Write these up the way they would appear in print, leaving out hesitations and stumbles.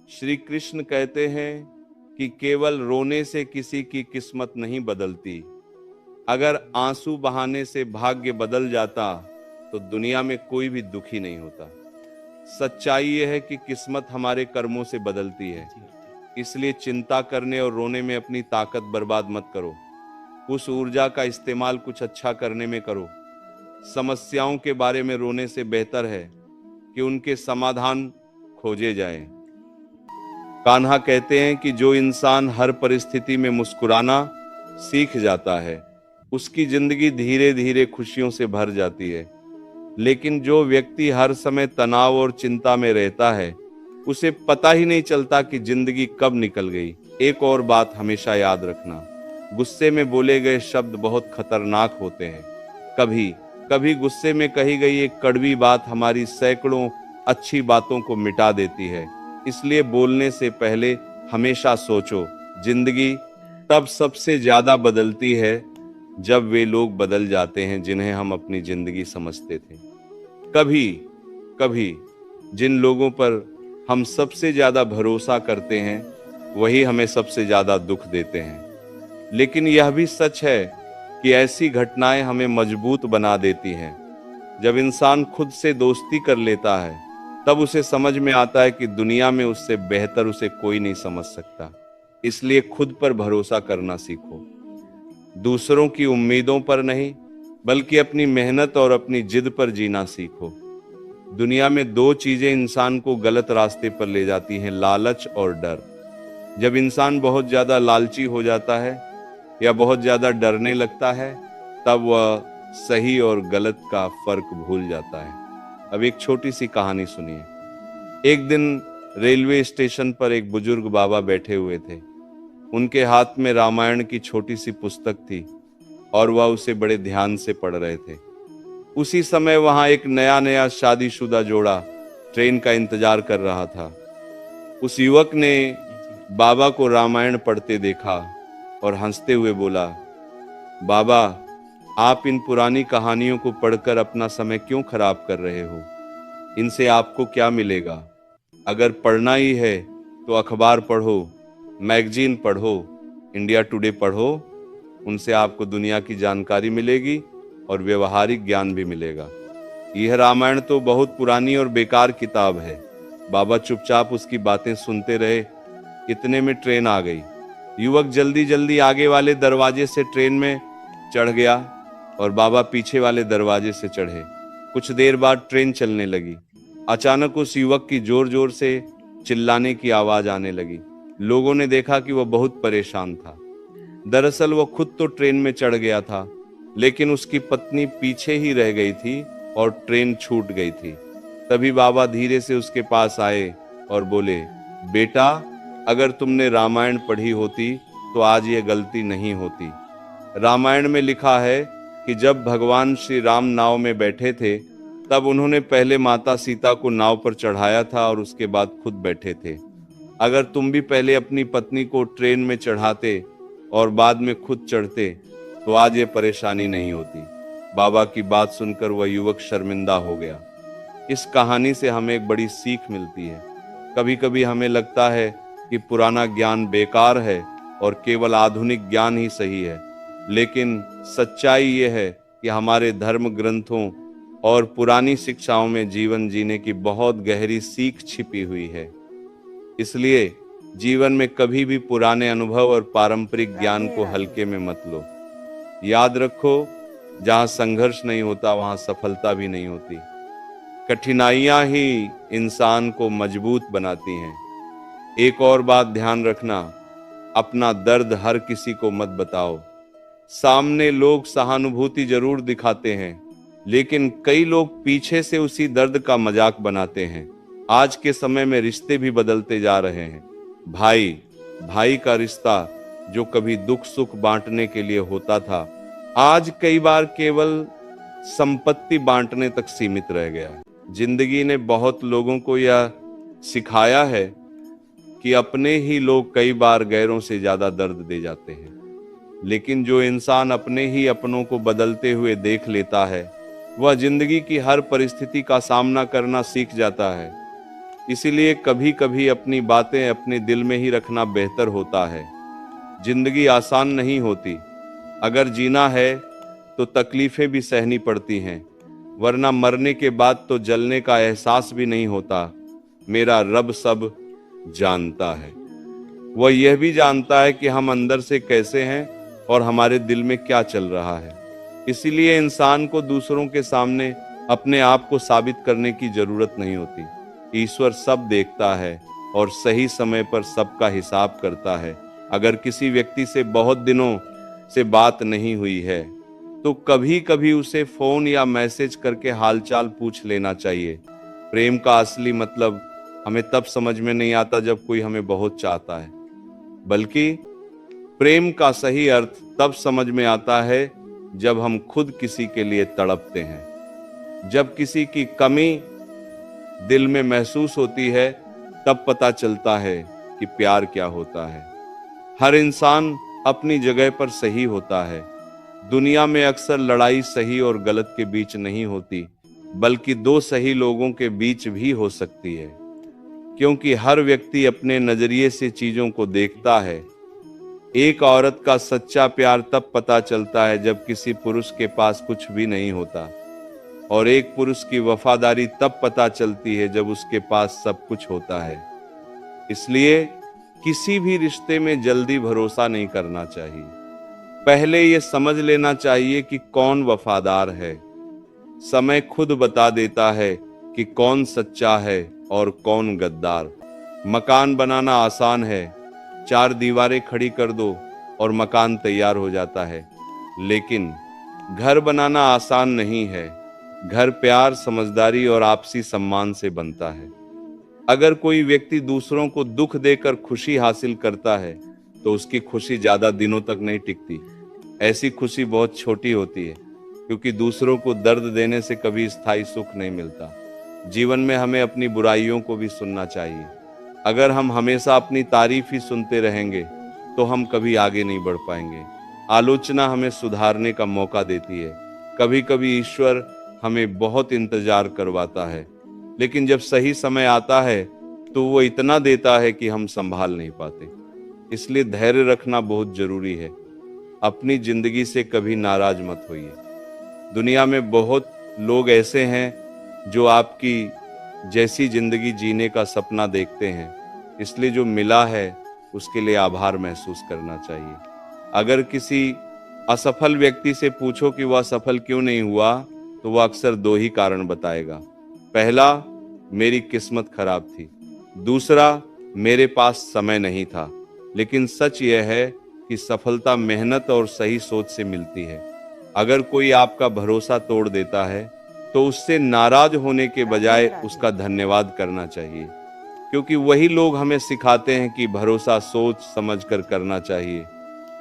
श्री कृष्ण कहते हैं कि केवल रोने से किसी की किस्मत नहीं बदलती। अगर आंसू बहाने से भाग्य बदल जाता तो दुनिया में कोई भी दुखी नहीं होता। सच्चाई यह है कि किस्मत हमारे कर्मों से बदलती है। इसलिए चिंता करने और रोने में अपनी ताकत बर्बाद मत करो। उस ऊर्जा का इस्तेमाल कुछ अच्छा करने में करो। समस्याओं के बारे में रोने से बेहतर है कि उनके समाधान खोजे जाएं। कान्हा कहते हैं कि जो इंसान हर परिस्थिति में मुस्कुराना सीख जाता है, उसकी जिंदगी धीरे धीरे खुशियों से भर जाती है। लेकिन जो व्यक्ति हर समय तनाव और चिंता में रहता है, उसे पता ही नहीं चलता कि जिंदगी कब निकल गई। एक और बात हमेशा याद रखना, गुस्से में बोले गए शब्द बहुत खतरनाक होते हैं। कभी कभी गुस्से में कही गई एक कड़वी बात हमारी सैकड़ों अच्छी बातों को मिटा देती है। इसलिए बोलने से पहले हमेशा सोचो। जिंदगी तब सबसे ज्यादा बदलती है जब वे लोग बदल जाते हैं जिन्हें हम अपनी जिंदगी समझते थे। कभी कभी जिन लोगों पर हम सबसे ज्यादा भरोसा करते हैं, वही हमें सबसे ज्यादा दुख देते हैं। लेकिन यह भी सच है कि ऐसी घटनाएं हमें मजबूत बना देती हैं। जब इंसान खुद से दोस्ती कर लेता है, तब उसे समझ में आता है कि दुनिया में उससे बेहतर उसे कोई नहीं समझ सकता। इसलिए खुद पर भरोसा करना सीखो। दूसरों की उम्मीदों पर नहीं, बल्कि अपनी मेहनत और अपनी जिद पर जीना सीखो। दुनिया में दो चीजें इंसान को गलत रास्ते पर ले जाती हैं, लालच और डर। जब इंसान बहुत ज्यादा लालची हो जाता है या बहुत ज्यादा डरने लगता है, तब वह सही और गलत का फर्क भूल जाता है। अब एक छोटी सी कहानी सुनिए। एक दिन रेलवे स्टेशन पर एक बुजुर्ग बाबा बैठे हुए थे। उनके हाथ में रामायण की छोटी सी पुस्तक थी और वह उसे बड़े ध्यान से पढ़ रहे थे। उसी समय वहां एक नया शादीशुदा जोड़ा ट्रेन का इंतजार कर रहा था। उस युवक ने बाबा को रामायण पढ़ते देखा और हंसते हुए बोला, बाबा, आप इन पुरानी कहानियों को पढ़कर अपना समय क्यों खराब कर रहे हो? इनसे आपको क्या मिलेगा? अगर पढ़ना ही है तो अखबार पढ़ो, मैगजीन पढ़ो, इंडिया टुडे पढ़ो। उनसे आपको दुनिया की जानकारी मिलेगी और व्यवहारिक ज्ञान भी मिलेगा। यह रामायण तो बहुत पुरानी और बेकार किताब है। बाबा चुपचाप उसकी बातें सुनते रहे। इतने में ट्रेन आ गई। युवक जल्दी जल्दी आगे वाले दरवाजे से ट्रेन में चढ़ गया और बाबा पीछे वाले दरवाजे से चढ़े। कुछ देर बाद ट्रेन चलने लगी। अचानक उस युवक की जोर जोर से चिल्लाने की आवाज आने लगी। लोगों ने देखा कि वह बहुत परेशान था। दरअसल वह खुद तो ट्रेन में चढ़ गया था, लेकिन उसकी पत्नी पीछे ही रह गई थी और ट्रेन छूट गई थी। तभी बाबा धीरे से उसके पास आए और बोले, बेटा, अगर तुमने रामायण पढ़ी होती तो आज ये गलती नहीं होती। रामायण में लिखा है कि जब भगवान श्री राम नाव में बैठे थे, तब उन्होंने पहले माता सीता को नाव पर चढ़ाया था और उसके बाद खुद बैठे थे। अगर तुम भी पहले अपनी पत्नी को ट्रेन में चढ़ाते और बाद में खुद चढ़ते तो आज ये परेशानी नहीं होती। बाबा की बात सुनकर वह युवक शर्मिंदा हो गया। इस कहानी से हमें एक बड़ी सीख मिलती है। कभी कभी हमें लगता है कि पुराना ज्ञान बेकार है और केवल आधुनिक ज्ञान ही सही है, लेकिन सच्चाई यह है कि हमारे धर्म ग्रंथों और पुरानी शिक्षाओं में जीवन जीने की बहुत गहरी सीख छिपी हुई है। इसलिए जीवन में कभी भी पुराने अनुभव और पारंपरिक ज्ञान को हल्के में मत लो। याद रखो, जहां संघर्ष नहीं होता वहां सफलता भी नहीं होती। कठिनाइयां ही इंसान को मजबूत बनाती हैं। एक और बात ध्यान रखना, अपना दर्द हर किसी को मत बताओ। सामने लोग सहानुभूति जरूर दिखाते हैं, लेकिन कई लोग पीछे से उसी दर्द का मजाक बनाते हैं। आज के समय में रिश्ते भी बदलते जा रहे हैं। भाई भाई का रिश्ता जो कभी दुख सुख बांटने के लिए होता था, आज कई बार केवल संपत्ति बांटने तक सीमित रह गया है। जिंदगी ने बहुत लोगों को यह सिखाया है कि अपने ही लोग कई बार गैरों से ज्यादा दर्द दे जाते हैं। लेकिन जो इंसान अपने ही अपनों को बदलते हुए देख लेता है, वह जिंदगी की हर परिस्थिति का सामना करना सीख जाता है। इसीलिए कभी कभी अपनी बातें अपने दिल में ही रखना बेहतर होता है। जिंदगी आसान नहीं होती। अगर जीना है तो तकलीफें भी सहनी पड़ती हैं, वरना मरने के बाद तो जलने का एहसास भी नहीं होता। मेरा रब सब जानता है। वह यह भी जानता है कि हम अंदर से कैसे हैं और हमारे दिल में क्या चल रहा है। इसीलिए इंसान को दूसरों के सामने अपने आप को साबित करने की जरूरत नहीं होती। ईश्वर सब देखता है और सही समय पर सबका हिसाब करता है। अगर किसी व्यक्ति से बहुत दिनों से बात नहीं हुई है तो कभी कभी उसे फोन या मैसेज करके हालचाल पूछ लेना चाहिए। प्रेम का असली मतलब हमें तब समझ में नहीं आता जब कोई हमें बहुत चाहता है, बल्कि प्रेम का सही अर्थ तब समझ में आता है जब हम खुद किसी के लिए तड़पते हैं। जब किसी की कमी दिल में महसूस होती है तब पता चलता है कि प्यार क्या होता है। हर इंसान अपनी जगह पर सही होता है। दुनिया में अक्सर लड़ाई सही और गलत के बीच नहीं होती, बल्कि दो सही लोगों के बीच भी हो सकती है, क्योंकि हर व्यक्ति अपने नजरिए से चीजों को देखता है। एक औरत का सच्चा प्यार तब पता चलता है जब किसी पुरुष के पास कुछ भी नहीं होता, और एक पुरुष की वफादारी तब पता चलती है जब उसके पास सब कुछ होता है। इसलिए किसी भी रिश्ते में जल्दी भरोसा नहीं करना चाहिए। पहले ये समझ लेना चाहिए कि कौन वफादार है। समय खुद बता देता है कि कौन सच्चा है और कौन गद्दार। मकान बनाना आसान है, 4 दीवारें खड़ी कर दो और मकान तैयार हो जाता है। लेकिन घर बनाना आसान नहीं है। घर प्यार, समझदारी और आपसी सम्मान से बनता है। अगर कोई व्यक्ति दूसरों को दुख देकर खुशी हासिल करता है तो उसकी खुशी ज्यादा दिनों तक नहीं टिकती। ऐसी खुशी बहुत छोटी होती है, क्योंकि दूसरों को दर्द देने से कभी स्थायी सुख नहीं मिलता। जीवन में हमें अपनी बुराइयों को भी सुनना चाहिए। अगर हम हमेशा अपनी तारीफ ही सुनते रहेंगे तो हम कभी आगे नहीं बढ़ पाएंगे। आलोचना हमें सुधारने का मौका देती है। कभी कभी ईश्वर हमें बहुत इंतजार करवाता है, लेकिन जब सही समय आता है तो वो इतना देता है कि हम संभाल नहीं पाते। इसलिए धैर्य रखना बहुत जरूरी है। अपनी जिंदगी से कभी नाराज मत होइए। दुनिया में बहुत लोग ऐसे हैं जो आपकी जैसी जिंदगी जीने का सपना देखते हैं, इसलिए जो मिला है उसके लिए आभार महसूस करना चाहिए। अगर किसी असफल व्यक्ति से पूछो कि वह सफल क्यों नहीं हुआ तो वह अक्सर 2 ही कारण बताएगा। पहला, मेरी किस्मत खराब थी। दूसरा, मेरे पास समय नहीं था। लेकिन सच यह है कि सफलता मेहनत और सही सोच से मिलती है। अगर कोई आपका भरोसा तोड़ देता है तो उससे नाराज होने के बजाय उसका धन्यवाद करना चाहिए, क्योंकि वही लोग हमें सिखाते हैं कि भरोसा सोच समझ कर करना चाहिए।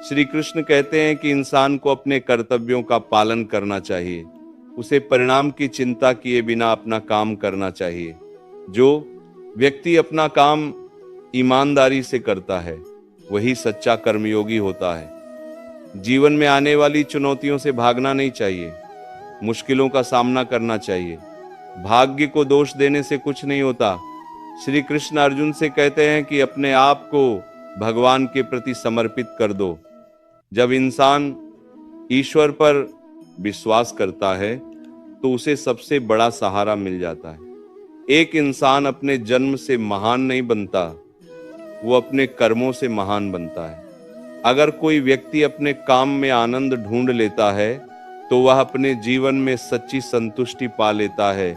श्री कृष्ण कहते हैं कि इंसान को अपने कर्तव्यों का पालन करना चाहिए। उसे परिणाम की चिंता किए बिना अपना काम करना चाहिए। जो व्यक्ति अपना काम ईमानदारी से करता है वही सच्चा कर्मयोगी होता है। जीवन में आने वाली चुनौतियों से भागना नहीं चाहिए, मुश्किलों का सामना करना चाहिए। भाग्य को दोष देने से कुछ नहीं होता। श्री कृष्ण अर्जुन से कहते हैं कि अपने आप को भगवान के प्रति समर्पित कर दो। जब इंसान ईश्वर पर विश्वास करता है तो उसे सबसे बड़ा सहारा मिल जाता है। एक इंसान अपने जन्म से महान नहीं बनता, वो अपने कर्मों से महान बनता है। अगर कोई व्यक्ति अपने काम में आनंद ढूंढ लेता है तो वह अपने जीवन में सच्ची संतुष्टि पा लेता है।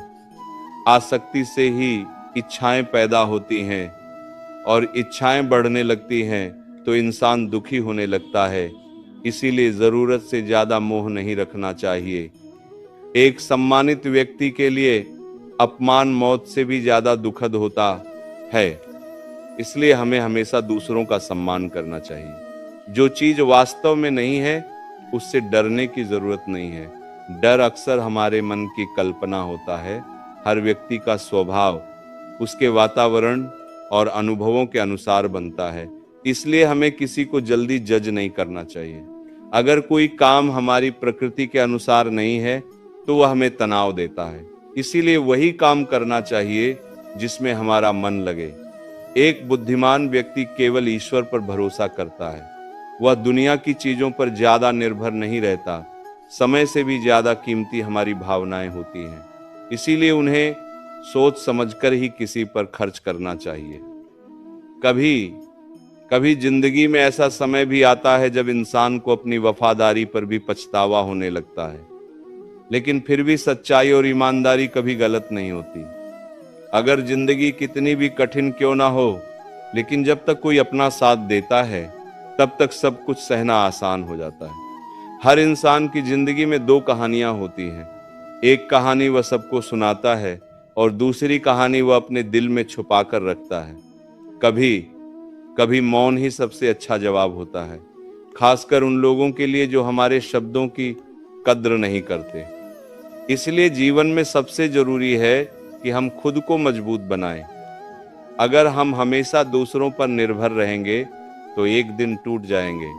आसक्ति से ही इच्छाएं पैदा होती हैं और इच्छाएं बढ़ने लगती हैं तो इंसान दुखी होने लगता है। इसीलिए जरूरत से ज्यादा मोह नहीं रखना चाहिए। एक सम्मानित व्यक्ति के लिए अपमान मौत से भी ज्यादा दुखद होता है। इसलिए हमें हमेशा दूसरों का सम्मान करना चाहिए। जो चीज वास्तव में नहीं है उससे डरने की जरूरत नहीं है। डर अक्सर हमारे मन की कल्पना होता है। हर व्यक्ति का स्वभाव उसके वातावरण और अनुभवों के अनुसार बनता है। इसलिए हमें किसी को जल्दी जज नहीं करना चाहिए। अगर कोई काम हमारी प्रकृति के अनुसार नहीं है तो वह हमें तनाव देता है। इसीलिए वही काम करना चाहिए जिसमें हमारा मन लगे। एक बुद्धिमान व्यक्ति केवल ईश्वर पर भरोसा करता है। वह दुनिया की चीजों पर ज्यादा निर्भर नहीं रहता। समय से भी ज्यादा कीमती हमारी भावनाएं होती हैं, इसीलिए उन्हें सोच समझकर ही किसी पर खर्च करना चाहिए। कभी कभी जिंदगी में ऐसा समय भी आता है जब इंसान को अपनी वफादारी पर भी पछतावा होने लगता है, लेकिन फिर भी सच्चाई और ईमानदारी कभी गलत नहीं होती। अगर जिंदगी कितनी भी कठिन क्यों ना हो, लेकिन जब तक कोई अपना साथ देता है तब तक सब कुछ सहना आसान हो जाता है। हर इंसान की जिंदगी में दो कहानियां होती हैं। एक कहानी वह सबको सुनाता है और दूसरी कहानी वह अपने दिल में छुपा कर रखता है। कभी कभी मौन ही सबसे अच्छा जवाब होता है, खासकर उन लोगों के लिए जो हमारे शब्दों की कद्र नहीं करते। इसलिए जीवन में सबसे जरूरी है कि हम खुद को मजबूत बनाएं। अगर हम हमेशा दूसरों पर निर्भर रहेंगे तो एक दिन टूट जाएंगे।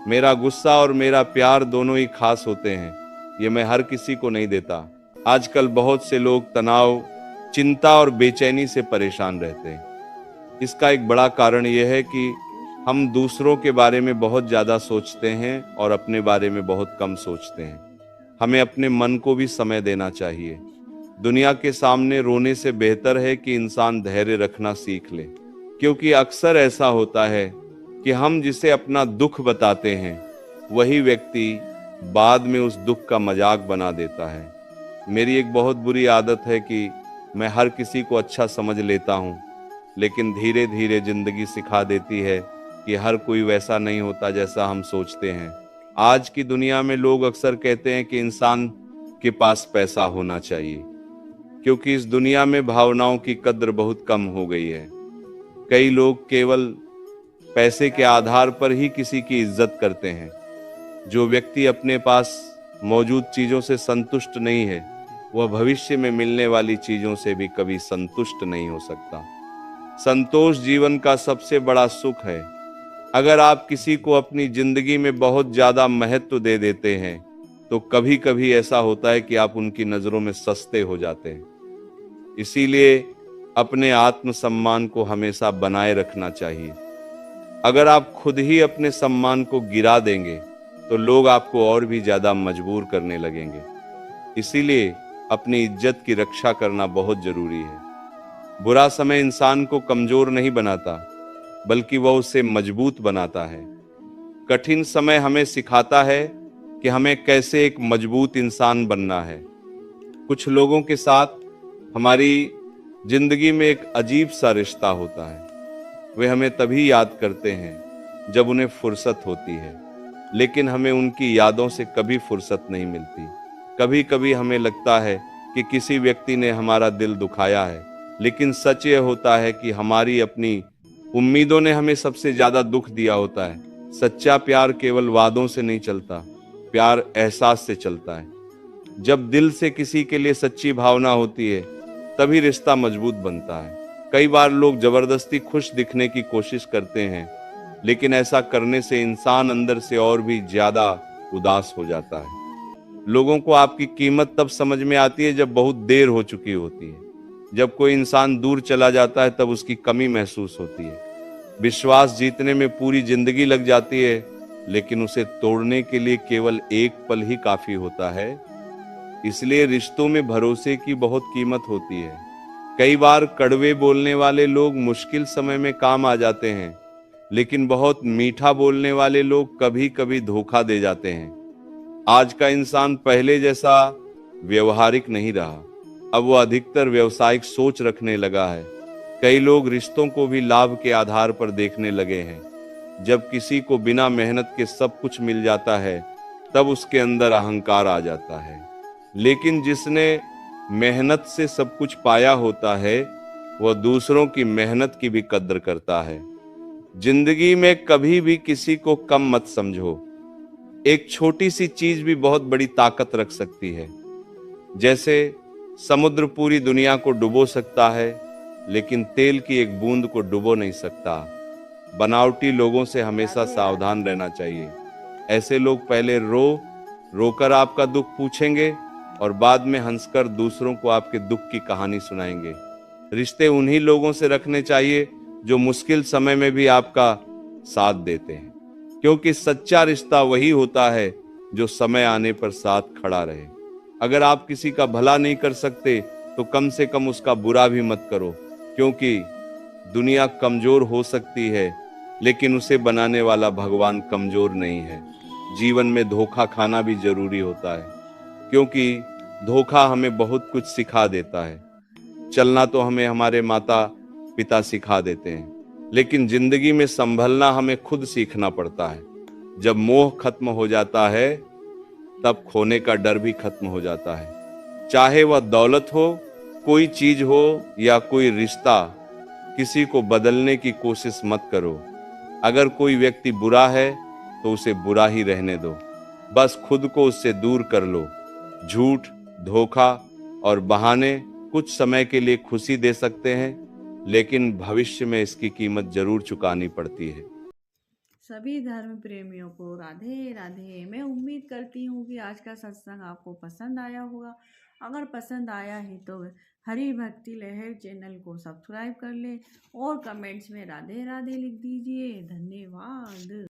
मेरा गुस्सा और मेरा प्यार दोनों ही खास होते हैं, ये मैं हर किसी को नहीं देता। आजकल बहुत से लोग तनाव, चिंता और बेचैनी से परेशान रहते हैं। इसका एक बड़ा कारण यह है कि हम दूसरों के बारे में बहुत ज़्यादा सोचते हैं और अपने बारे में बहुत कम सोचते हैं। हमें अपने मन को भी समय देना चाहिए। दुनिया के सामने रोने से बेहतर है कि इंसान धैर्य रखना सीख ले, क्योंकि अक्सर ऐसा होता है कि हम जिसे अपना दुख बताते हैं वही व्यक्ति बाद में उस दुख का मजाक बना देता है। मेरी एक बहुत बुरी आदत है कि मैं हर किसी को अच्छा समझ लेता हूँ, लेकिन धीरे धीरे जिंदगी सिखा देती है कि हर कोई वैसा नहीं होता जैसा हम सोचते हैं। आज की दुनिया में लोग अक्सर कहते हैं कि इंसान के पास पैसा होना चाहिए, क्योंकि इस दुनिया में भावनाओं की कद्र बहुत कम हो गई है। कई लोग केवल पैसे के आधार पर ही किसी की इज्जत करते हैं। जो व्यक्ति अपने पास मौजूद चीजों से संतुष्ट नहीं है, वह भविष्य में मिलने वाली चीजों से भी कभी संतुष्ट नहीं हो सकता। संतोष जीवन का सबसे बड़ा सुख है। अगर आप किसी को अपनी जिंदगी में बहुत ज्यादा महत्व दे देते हैं तो कभी कभी ऐसा होता है कि आप उनकी नजरों में सस्ते हो जाते हैं। इसीलिए अपने आत्मसम्मान को हमेशा बनाए रखना चाहिए। अगर आप खुद ही अपने सम्मान को गिरा देंगे तो लोग आपको और भी ज्यादा मजबूर करने लगेंगे। इसीलिए अपनी इज्जत की रक्षा करना बहुत जरूरी है। बुरा समय इंसान को कमजोर नहीं बनाता, बल्कि वह उसे मजबूत बनाता है। कठिन समय हमें सिखाता है कि हमें कैसे एक मजबूत इंसान बनना है। कुछ लोगों के साथ हमारी जिंदगी में एक अजीब सा रिश्ता होता है। वे हमें तभी याद करते हैं जब उन्हें फुर्सत होती है, लेकिन हमें उनकी यादों से कभी फुर्सत नहीं मिलती। कभी कभी हमें लगता है कि किसी व्यक्ति ने हमारा दिल दुखाया है, लेकिन सच यह होता है कि हमारी अपनी उम्मीदों ने हमें सबसे ज्यादा दुख दिया होता है। सच्चा प्यार केवल वादों से नहीं चलता, प्यार एहसास से चलता है। जब दिल से किसी के लिए सच्ची भावना होती है तभी रिश्ता मजबूत बनता है। कई बार लोग जबरदस्ती खुश दिखने की कोशिश करते हैं, लेकिन ऐसा करने से इंसान अंदर से और भी ज्यादा उदास हो जाता है। लोगों को आपकी कीमत तब समझ में आती है जब बहुत देर हो चुकी होती है। जब कोई इंसान दूर चला जाता है तब उसकी कमी महसूस होती है। विश्वास जीतने में पूरी जिंदगी लग जाती है, लेकिन उसे तोड़ने के लिए केवल एक पल ही काफी होता है। इसलिए रिश्तों में भरोसे की बहुत कीमत होती है। कई बार कड़वे बोलने वाले लोग मुश्किल समय में काम आ जाते हैं, लेकिन बहुत मीठा बोलने वाले लोग कभी कभी धोखा दे जाते हैं। आज का इंसान पहले जैसा व्यवहारिक नहीं रहा, अब वो अधिकतर व्यावसायिक सोच रखने लगा है। कई लोग रिश्तों को भी लाभ के आधार पर देखने लगे हैं। जब किसी को बिना मेहनत के सब कुछ मिल जाता है तब उसके अंदर अहंकार आ जाता है, लेकिन जिसने मेहनत से सब कुछ पाया होता है वह दूसरों की मेहनत की भी कद्र करता है। जिंदगी में कभी भी किसी को कम मत समझो। एक छोटी सी चीज भी बहुत बड़ी ताकत रख सकती है। जैसे समुद्र पूरी दुनिया को डुबो सकता है, लेकिन तेल की एक बूंद को डुबो नहीं सकता। बनावटी लोगों से हमेशा सावधान रहना चाहिए। ऐसे लोग पहले रोकर आपका दुख पूछेंगे और बाद में हंसकर दूसरों को आपके दुख की कहानी सुनाएंगे। रिश्ते उन्हीं लोगों से रखने चाहिए जो मुश्किल समय में भी आपका साथ देते हैं, क्योंकि सच्चा रिश्ता वही होता है जो समय आने पर साथ खड़ा रहे। अगर आप किसी का भला नहीं कर सकते तो कम से कम उसका बुरा भी मत करो, क्योंकि दुनिया कमजोर हो सकती है लेकिन उसे बनाने वाला भगवान कमजोर नहीं है। जीवन में धोखा खाना भी जरूरी होता है, क्योंकि धोखा हमें बहुत कुछ सिखा देता है। चलना तो हमें हमारे माता पिता सिखा देते हैं, लेकिन जिंदगी में संभलना हमें खुद सीखना पड़ता है। जब मोह खत्म हो जाता है तब खोने का डर भी खत्म हो जाता है। चाहे वह दौलत हो, कोई चीज हो या कोई रिश्ता, किसी को बदलने की कोशिश मत करो। अगर कोई व्यक्ति बुरा है तो उसे बुरा ही रहने दो, बस खुद को उससे दूर कर लो। झूठ, धोखा और बहाने कुछ समय के लिए खुशी दे सकते हैं, लेकिन भविष्य में इसकी कीमत जरूर चुकानी पड़ती है। सभी धर्म प्रेमियों को राधे राधे। मैं उम्मीद करती हूँ कि आज का सत्संग आपको पसंद आया होगा। अगर पसंद आया है तो हरि भक्ति लहर चैनल को सब्सक्राइब कर ले और कमेंट्स में राधे राधे लिख दीजिए। धन्यवाद।